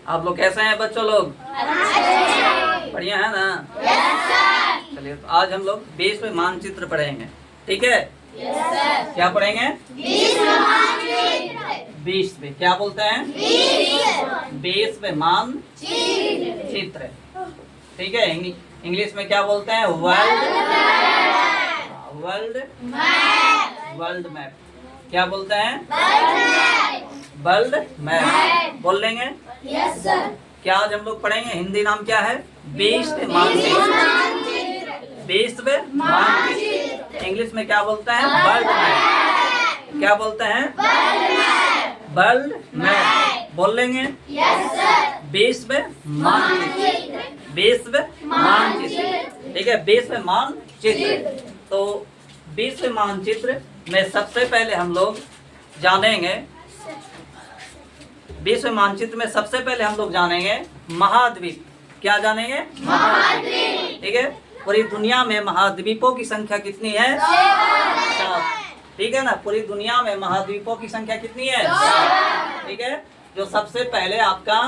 आप लोग कैसे हैं बच्चों लोग? बढ़िया है ना? चलिए तो आज हम लोग विश्व मानचित्र पढ़ेंगे, ठीक है? क्या पढ़ेंगे? विश्व क्या बोलते हैं? विश्व मानचित्र, ठीक है? इंग्लिश में क्या बोलते हैं? World map. क्या बोलते हैं? वर्ल्ड मैप बोल लेंगे? Yes sir. क्या आज हम लोग पढ़ेंगे? हिंदी नाम क्या है? विश्व मानचित्र। विश्व मानचित्र। इंग्लिश में क्या बोलते हैं? World map. क्या बोलते हैं? वर्ल्ड मैप बोल लेंगे? Yes sir. विश्व मानचित्र। विश्व मानचित्र, ठीक है? विश्व मानचित्र। तो विश्व मानचित्र में सबसे पहले हम लोग जानेंगे, विश्व मानचित्र में सबसे पहले हम लोग जानेंगे महाद्वीप। क्या जानेंगे? महाद्वीप, ठीक है? पूरी दुनिया में महाद्वीपों की संख्या कितनी है? 7, ठीक है ना? पूरी दुनिया में महाद्वीपों की संख्या कितनी है? 7, ठीक है? जो सबसे पहले आपका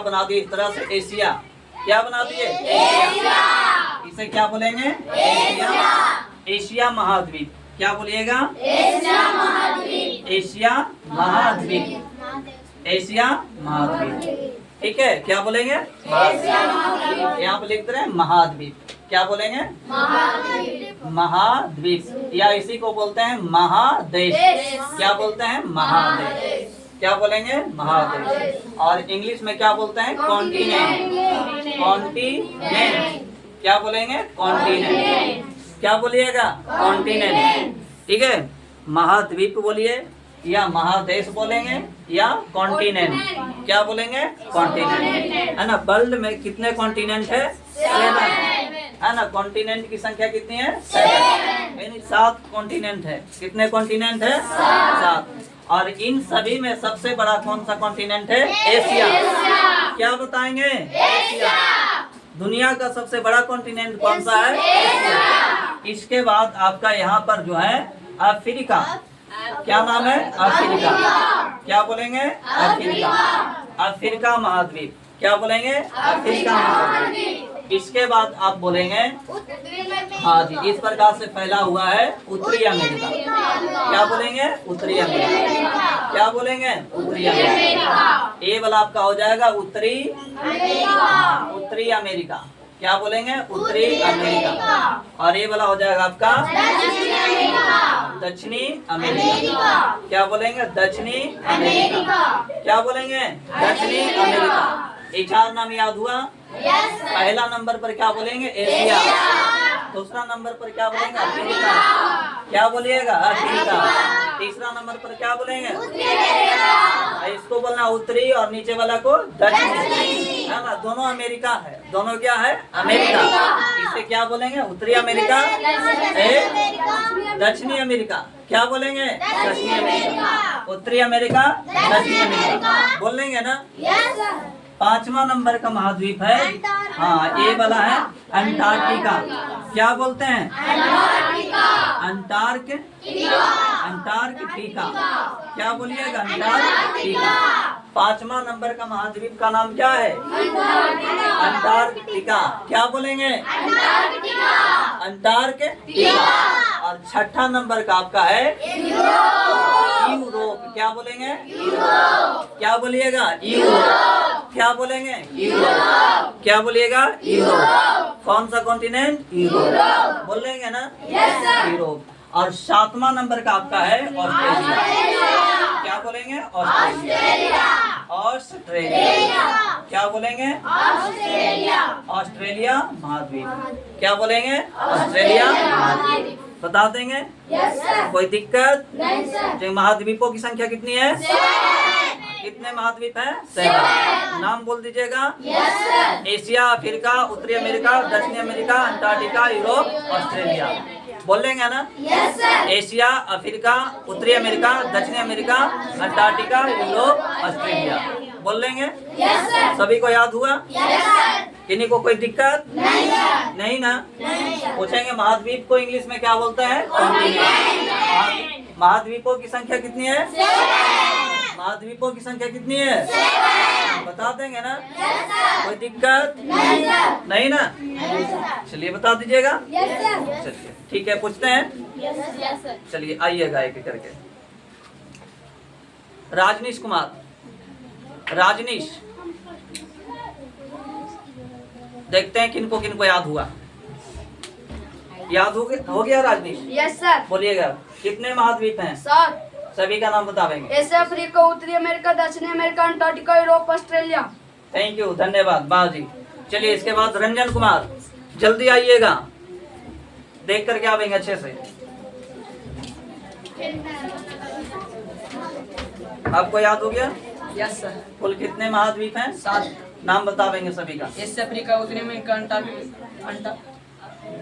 बना दिए इस तरह से एशिया। क्या बना दिए? एशिया। इसे क्या बोलेंगे? एशिया। एशिया महाद्वीप। क्या बोलिएगा? एशिया महाद्वीप। एशिया महाद्वीप। एशिया महाद्वीप, ठीक है? क्या बोलेंगे? एशिया महाद्वीप। यहाँ पे लिखते रहे महाद्वीप। क्या बोलेंगे? महाद्वीप। महाद्वीप, या इसी को बोलते हैं महादेश। क्या बोलते हैं? महादेश। क्या बोलेंगे? महादेश। और इंग्लिश में क्या बोलते हैं? कॉन्टिनेंट। कॉन्टिनेंट। क्या बोलेंगे? कॉन्टिनेंट। क्या बोलिएगा? कॉन्टिनेंट, ठीक है? महाद्वीप बोलिए या महादेश बोलेंगे या कॉन्टिनेंट। क्या बोलेंगे? कॉन्टिनेंट, है ना? वर्ल्ड में कितने कॉन्टिनेंट है? 7, है ना? कॉन्टिनेंट की संख्या कितनी है? 7, यानी 7 कॉन्टिनेंट है। कितने कॉन्टिनेंट है? 7। और इन सभी में सबसे बड़ा कौन सा कॉन्टिनेंट है? एशिया। क्या बताएंगे? एशिया। दुनिया का सबसे बड़ा कॉन्टिनेंट कौन सा है? एशिया। इसके बाद आपका यहाँ पर जो है अफ्रीका। क्या नाम है? अफ्रीका। क्या बोलेंगे? अफ्रीका। अफ्रीका महाद्वीप। क्या बोलेंगे? अफ्रीका महाद्वीप। इसके बाद आप बोलेंगे, हाँ जी, इस प्रकार से फैला हुआ है उत्तरी अमेरिका। क्या बोलेंगे? उत्तरी अमेरिका। क्या बोलेंगे? उत्तरी अमेरिका। ये वाला आपका हो जाएगा उत्तरी अमेरिका। क्या बोलेंगे? उत्तरी अमेरिका। और ये वाला हो जाएगा आपका दक्षिणी अमेरिका। क्या बोलेंगे? दक्षिणी अमेरिका। क्या बोलेंगे? दक्षिणी अमेरिका। ये 4 नाम याद हुआ? पहला नंबर पर क्या बोलेंगे? एशिया। दूसरा नंबर पर क्या बोलेंगे? अफ्रीका। क्या बोलिएगा? अफ्रीका। तीसरा नंबर पर क्या बोलेंगे? इसको बोलना उत्तरी और नीचे वाला को दक्षिणी, है ना? दोनों अमेरिका है। दोनों क्या है? अमेरिका। इसे क्या बोलेंगे? उत्तरी अमेरिका, दक्षिणी अमेरिका। क्या बोलेंगे? दक्षिणी अमेरिका। उत्तरी अमेरिका, दक्षिणी अमेरिका बोल लेंगे ना? 5वां नंबर का महाद्वीप है, हाँ, ये वाला है अंटार्कटिका। क्या बोलते हैं? अंटार्कटिका। क्या बोलिएगा? अंटार्कटिका। 5वां नंबर का महाद्वीप का नाम क्या है? अंटार्कटिका। क्या बोलेंगे? अंटार्कटिका। और 6ठा नंबर का आपका है यूरोप। क्या बोलेंगे? क्या बोलिएगा? यूरोप। क्या बोलेंगे? यूरोप। क्या बोलिएगा? यूरोप। कौन सा कॉन्टिनेंट? यूरोप बोल लेंगे ना? यूरोप। और 7वां नंबर का आपका है ऑस्ट्रेलिया। क्या बोलेंगे? ऑस्ट्रेलिया। क्या बोलेंगे? ऑस्ट्रेलिया महाद्वीप। क्या बोलेंगे? ऑस्ट्रेलिया महाद्वीप। बता देंगे? कोई दिक्कत? जो महाद्वीपों की संख्या कितनी है? कितने महाद्वीप है? 7। नाम बोल दीजिएगा? एशिया, अफ्रीका, उत्तरी अमेरिका, दक्षिणी अमेरिका, अंटार्कटिका, यूरोप, ऑस्ट्रेलिया। बोल लेंगे ना? एशिया, अफ्रीका, उत्तरी अमेरिका, दक्षिणी अमेरिका, अंटार्कटिका, यूरोप, ऑस्ट्रेलिया। बोल लेंगे? सभी को याद हुआ? किन्हीं को कोई दिक्कत? नहीं ना? पूछेंगे महाद्वीप को इंग्लिश में क्या बोलते हैं? महाद्वीपों की संख्या कितनी है? महाद्वीपों की संख्या कितनी है? बता देंगे ना? कोई दिक्कत नहीं ना? चलिए बता दीजिएगा। चलिए ठीक है, पूछते हैं। चलिए आइएगा एक एक करके। राजनीश कुमार, राजनीश, देखते हैं किनको किनको याद हुआ। याद हो गया राजनीश? Yes sir. बोलिएगा, कितने महाद्वीप हैं? 7। सभी का नाम बतावेंगे। एशिया, अफ्रीका, उत्तरी अमेरिका, दक्षिणी America, Antarctica, Europe, Australia. Thank you, धन्यवाद वाह जी। चलिए इसके बाद रंजन कुमार, जल्दी आइएगा, देख करके आवेंगे अच्छे से। आपको याद हो गया? Yes sir. कुल कितने महाद्वीप हैं? 7। नाम बतावेंगे सभी का। एशिया, अफ्रीका, उत्तरी अमेरिका, अंटार्कटिका।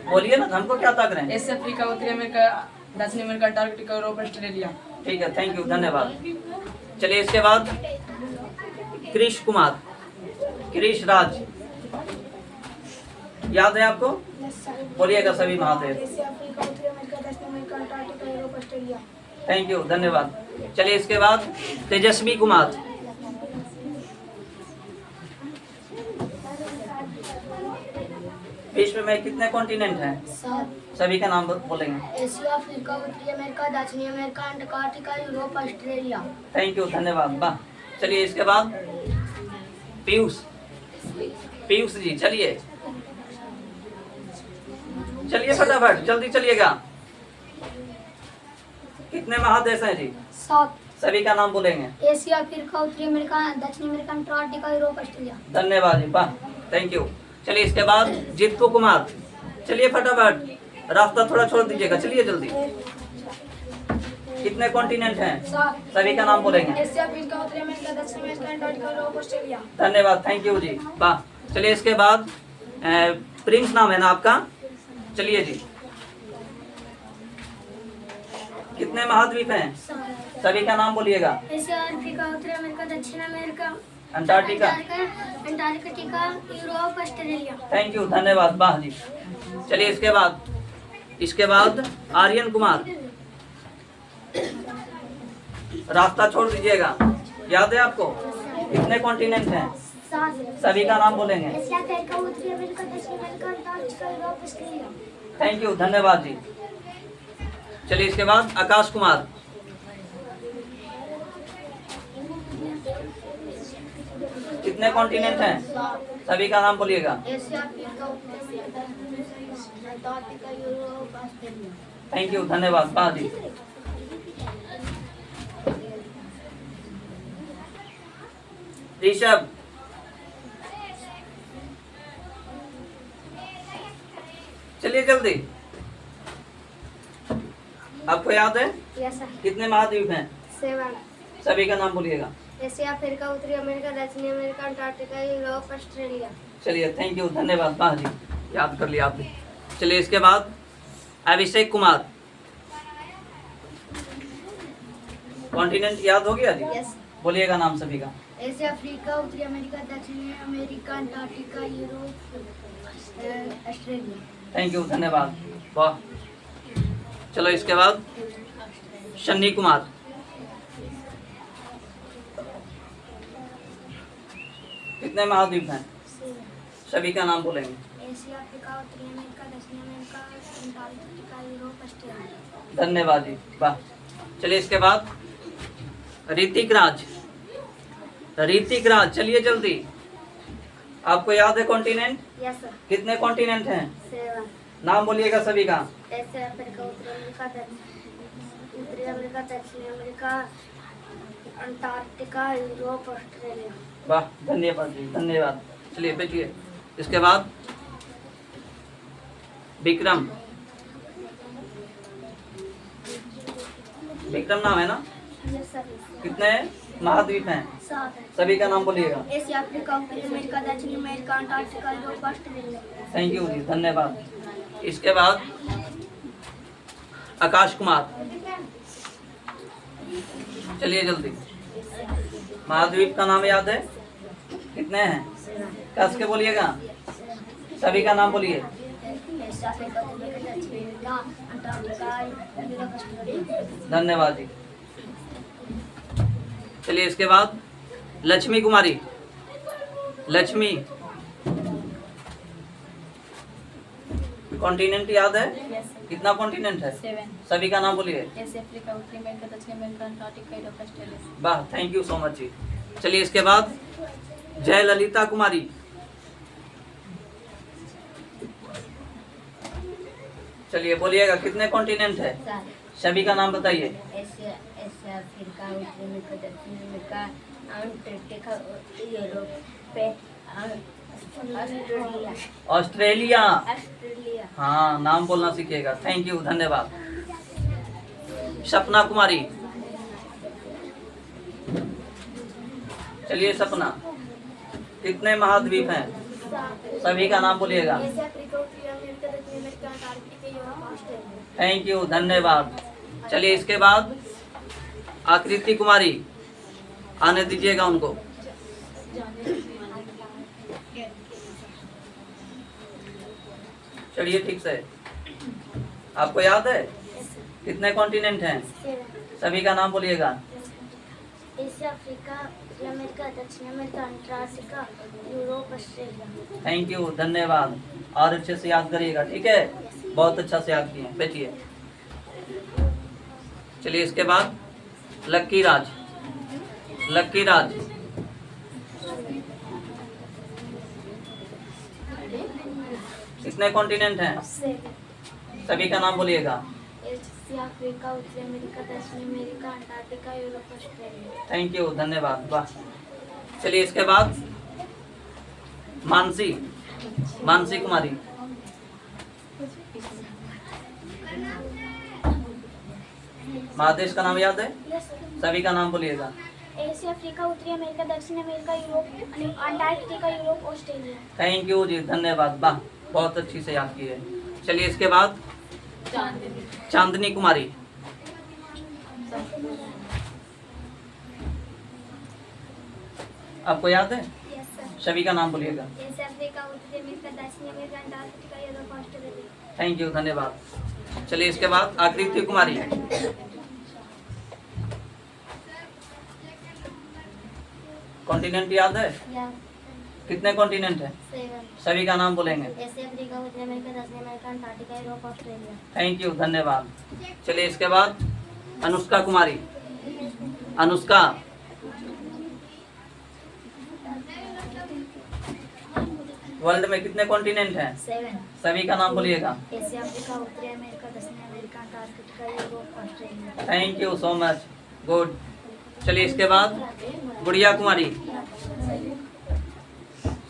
बोलिए ना, हमको क्या ताक रहे हैं? एशिया, अफ्रीका, उत्तरी अमेरिका, दक्षिणी अमेरिका, अंटार्कटिका, यूरोप, ऑस्ट्रेलिया। ठीक है, थैंक यू, धन्यवाद। चलिए इसके बाद कृष कुमार, कृष राज, याद है आपको? बोलिएगा सभी महादेव। एशिया, अफ्रीका, उत्तरी अमेरिका, दक्षिणी America, Antarctica, Europe, Australia. Thank you, धन्यवाद। चलिए इसके बाद तेजस्वी कुमार, विश्व में कितने कॉन्टिनेंट हैं? 7। सभी का नाम बोलेंगे। एशिया, अफ्रीका, उत्तरी अमेरिका, दक्षिणी America, Antarctica, Europe, Australia. Thank you, धन्यवाद वाह। चलिए इसके बाद पीयूष, पीयूष जी चलिए, चलिए फटाफट जल्दी चलिएगा। कितने महादेश हैं जी? 7। सभी का नाम बोलेंगे। एशिया, अफ्रीका, उत्तरी अमेरिका, दक्षिणी अमेरिका, अंटार्कटिका, यूरोप, ऑस्ट्रेलिया। धन्यवाद जी वाह, थैंक यू। चलिए इसके बाद जीतू कुमार, चलिए फटाफट, रास्ता थोड़ा छोड़ दीजिएगा, चलिए जल्दी। कितने कॉन्टिनेंट हैं? 7। सभी का नाम बोलेंगे। एशिया, अफ्रीका, उत्तरी अमेरिका, दक्षिणी अमेरिका, अंटार्कटिका, यूरोप, ऑस्ट्रेलिया। धन्यवाद, थैंक यू जी वाह। चलिए इसके बाद प्रिंस नाम है ना आपका? चलिए जी, कितने महाद्वीप हैं? सभी का नाम बोलिएगा। एशिया, अफ्रीका, उत्तरी अमेरिका, दक्षिण America, Antarctica. Antarctica, Europe, Australia. Thank you, धन्यवाद वाह जी। चलिए इसके बाद आर्यन कुमार, रास्ता छोड़ दीजिएगा। याद है आपको? कितने कॉन्टिनेंट हैं? 7। सभी का नाम बोलेंगे। एशिया, अफ्रीका, उत्तरी अमेरिका, दक्षिण America, Antarctica, Europe, Australia. Thank you, धन्यवाद जी। चलिए इसके बाद आकाश कुमार, कितने कॉन्टिनेंट हैं? सभी का नाम बोलिएगा। एशिया, अफ्रीका, उत्तरी America, Antarctica, Europe, Australia. Thank you, धन्यवाद वाह जी। ऋषभ, चलिए जल्दी, आपको याद है? Yes sir. कितने महाद्वीप हैं? 7। सभी का नाम बोलिएगा। एशिया, अफ्रीका, उत्तरी अमेरिका, दक्षिणी अमेरिका, अंटार्कटिका, यूरोप, ऑस्ट्रेलिया। चलिए थैंक यू, धन्यवाद वाह जी, याद कर लिया आपने। चलिए इसके बाद अभिषेक कुमार, कॉन्टिनेंट याद हो गया जी? यस। बोलिएगा नाम सभी का। एशिया, अफ्रीका, उत्तरी अमेरिका, दक्षिणी America, Antarctica, Europe, Australia. Thank you, धन्यवाद वाह। चलो इसके बाद शन्नी कुमार, कितने महाद्वीप हैं? सभी का नाम बोलेंगे। एशिया, अफ्रीका, उत्तरी अमेरिका, दक्षिणी अमेरिका, अंटार्कटिका, यूरोप, ऑस्ट्रेलिया। धन्यवाद जी वाह। चलिए इसके बाद ऋतिक राज, ऋतिक राज चलिए जल्दी, आपको याद है कॉन्टिनेंट? Yes sir. कितने कॉन्टिनेंट हैं? 7। नाम बोलिएगा सभी का। एशिया, अफ्रीका, उत्तरी अमेरिका, दक्षिणी अमेरिका, अंटार्कटिका, यूरोप, ऑस्ट्रेलिया। वाह, धन्यवाद जी, धन्यवाद। चलिए बैठिए। इसके बाद विक्रम, विक्रम नाम है ना? Yes sir. कितने महाद्वीप हैं? 7। सभी का नाम बोलिएगा। एशिया, अफ्रीका, उत्तरी अमेरिका, दक्षिणी America, Antarctica, Europe, Australia. Thank you जी, धन्यवाद। इसके बाद आकाश कुमार, चलिए जल्दी, महाद्वीप का नाम याद है? कितने हैं? कस के बोलिएगा, सभी का नाम बोलिए। एशिया, अफ्रीका, उत्तरी अमेरिका, दक्षिणी अमेरिका, अंटार्कटिका, यूरोप, ऑस्ट्रेलिया। धन्यवाद जी। चलिए इसके बाद लक्ष्मी कुमारी। लक्ष्मी, कॉन्टिनेंट याद है? कितना कॉन्टिनेंट है? 7। सभी का नाम बोलिए। एशिया, अफ्रीका, उत्तरी अमेरिका, दक्षिण अमेरिका, अंटार्कटिका, यूरोप, ऑस्ट्रेलिया। वाह, थैंक यू सो मच जी। चलिए इसके बाद जय ललिता कुमारी। चलिए बोलिएगा कितने कॉन्टिनेंट है? सभी का नाम बताइए। एशिया, अफ्रीका, उत्तरी अमेरिका, दक्षिण America, Antarctica, Europe, Australia. Australia. Australia. हाँ, नाम बोलना सीखिएगा। थैंक यू, धन्यवाद। सपना कुमारी। चलिए सपना, कितने महाद्वीप हैं? सभी का नाम बोलिएगा। एशिया, अफ्रीका, उत्तरी अमेरिका, दक्षिण America, Antarctica, Europe, Australia. Thank you, धन्यवाद। चलिए इसके बाद आकृति कुमारी, आने दीजिएगा उनको। चलिए ठीक से, आपको याद है कितने कॉन्टिनेंट हैं? सभी का नाम बोलिएगा। एशिया, अफ्रीका, उत्तरी अमेरिका, दक्षिण America, Antarctica, Europe, Australia. Thank you, धन्यवाद। और अच्छे से याद करिएगा, ठीक है? बहुत अच्छा से याद किए। बैठिए। चलिए इसके बाद लक्की राज। लक्की राज, कितने कॉन्टिनेंट हैं? सभी का नाम बोलिएगा। एशिया, अफ्रीका, उत्तरी अमेरिका, दक्षिण America, Antarctica, Europe, Australia. Thank you, धन्यवाद। वाह। चलिए इसके बाद मानसी। मानसी कुमारी। महादेश का नाम याद है? सभी का नाम बोलिएगा। एशिया, अफ्रीका, उत्तरी अमेरिका, दक्षिण America, Europe, Antarctica, Europe, Australia. Thank you जी, धन्यवाद। वाह, बहुत अच्छी से याद की है। चलिए इसके बाद चांदनी कुमारी। आपको याद है? सभी का नाम बोलिएगा। एशिया, अफ्रीका, उत्तरी अमेरिका, दक्षिण America, Antarctica, Europe, Australia. Thank you, धन्यवाद। चलिए इसके बाद आकृति कुमारी। कॉन्टिनेंट याद है? कितने कॉन्टिनेंट है? 7। सभी का नाम बोलेंगे। एशिया, अफ्रीका, उत्तरी अमेरिका, दक्षिण America, Antarctica, Europe, Australia. Thank you, धन्यवाद। चलिए इसके बाद अनुष्का कुमारी। अनुष्का, वर्ल्ड में कितने कॉन्टिनेंट हैं? 7। सभी का नाम बोलिएगा। एशिया, अफ्रीका, उत्तरी अमेरिका, दक्षिण America, Antarctica, Europe, Australia. Thank you so much, good. चलिए इसके बाद गुड़िया कुमारी।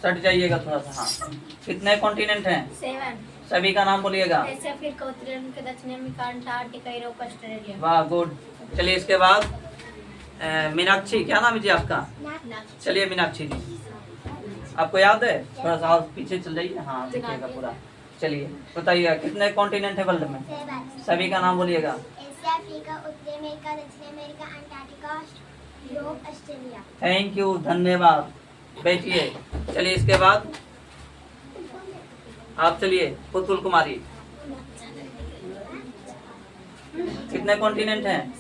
सट जाइएगा थोड़ा सा। हाँ, कितने कॉन्टिनेंट हैं? 7। सभी का नाम बोलिएगा। एशिया, अफ्रीका, उत्तरी अमेरिका, दक्षिण अमेरिका, अंटार्कटिका, यूरोप, ऑस्ट्रेलिया। वाह, गुड। चलिए इसके बाद मीनाक्षी, क्या नाम है जी आपका? चलिए मीनाक्षी जी, आपको याद है? थोड़ा सा और पीछे चल जाइए। हाँ, देखिएगा पूरा। चलिए बताइएगा कितने कॉन्टिनेंट है वर्ल्ड में? 7। सभी का नाम बोलिएगा। एशिया, अफ्रीका, उत्तरी अमेरिका, दक्षिण America, Antarctica, Europe, Australia. Thank you, धन्यवाद। बैठिए। चलिए इसके बाद आप चलिए पुतुल कुमारी। कितने कॉन्टिनेंट हैं?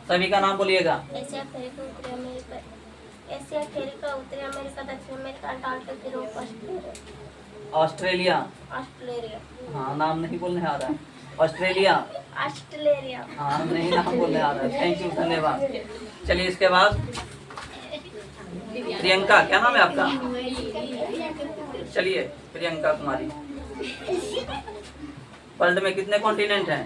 सभी का नाम बोलिएगा। एशिया, अफ्रीका, उत्तरी अमेरिका, एशिया, अफ्रीका, उत्तरी अमेरिका, दक्षिण America, Antarctica, Europe, Australia. Australia. हाँ, नाम नहीं बोलने आ रहा है। ऑस्ट्रेलिया। ऑस्ट्रेलिया। हाँ, नहीं नाम बोलने आ रहा है। थैंक यू, धन्यवाद। चलिए इसके बाद प्रियंका, क्या नाम है आपका? चलिए प्रियंका कुमारी, वर्ल्ड में कितने कॉन्टिनेंट हैं?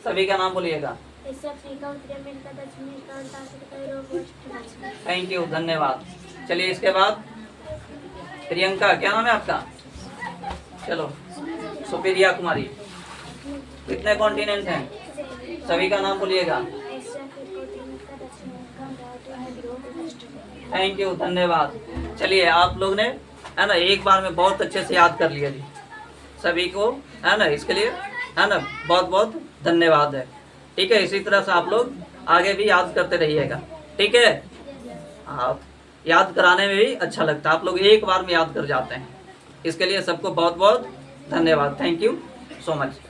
सभी का नाम बोलिएगा। एशिया, अफ्रीका, उत्तरी अमेरिका, दक्षिण America, Antarctica, Europe, Australia. Thank you, धन्यवाद। चलिए इसके बाद प्रियंका, क्या नाम है आपका? चलो सुप्रिया कुमारी, कितने कॉन्टिनेंट हैं? सभी का नाम बोलिएगा। एशिया, अफ्रीका, उत्तरी अमेरिका, दक्षिण America, Antarctica, Europe, Australia. Thank you, धन्यवाद। चलिए आप लोग ने, है ना, एक बार में बहुत अच्छे से याद कर लिया जी सभी को, है ना। इसके लिए, है ना, बहुत बहुत धन्यवाद है। ठीक है, इसी तरह से आप लोग आगे भी याद करते रहिएगा। ठीक है, आप याद कराने में भी अच्छा लगता है, आप लोग एक बार में याद कर जाते हैं। इसके लिए सबको बहुत बहुत धन्यवाद। Thank you so much.